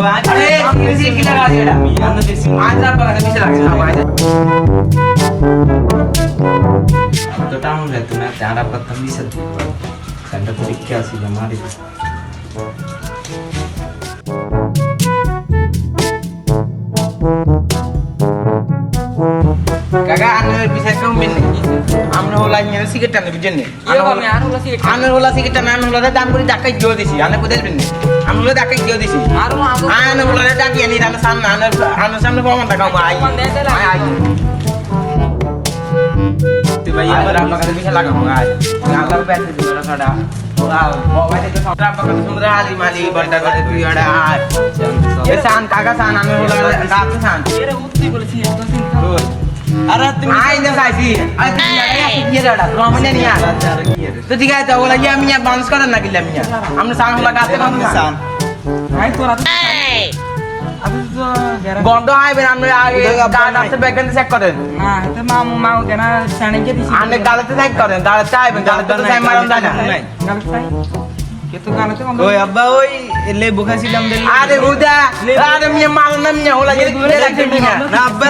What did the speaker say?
अरे किसी की लगा दिया आज आप पकड़ पीछे लगा तो टाउन रहते ना त्यारा पत्ता भी सब सेंटर तो क्या सी हमारी Kakak anu bisa komen nih. Amno holanya sih kita nih bijenne. Iya kami anu lah sih. Anu hola sih kita anu hola dan puri dakai jo disi. Anu kudel binne. Anu hola dakai jo disi. Anu aku. Anu hola dakai ini anu sana anu samne paman tak kamu ai. Ai. Tiba ya berapa kali bisa laga mau ai. Ngala pen di mana sada. Wow, bawa itu berapa kali sumber ali mali berda berda tu ada ai. Ye san kakak san anu hola kakak san. Era utti boleছি একটা চিন্তা। अरे तुम आई ना साइसी अरे ये रहा रोमने नहीं आ तो ठीक है तो बोला ये मियां बाउंस करना ना किला मियां हमने सांग लगाते हम सान ভাই তোরা তো আমি তো গন্ড আই বেন আমরা আগে গান আছে ব্যাকগ্রাউন্ড চেক করেন না এটা মামু কেন সানিকে দিছি আনে গালাতে চেক করেন গালাতে আইবেন গালাতে তো সাই মারন যায় না গালাতে চাই কিন্তু গালাতে কম ওই আব্বা ওই লেবু খাইছিলাম দিলি আরে হুদা আরে মিয়াঁ মারন না মিয়াঁ হলা যে লাগছে মিয়াঁ না আব্বা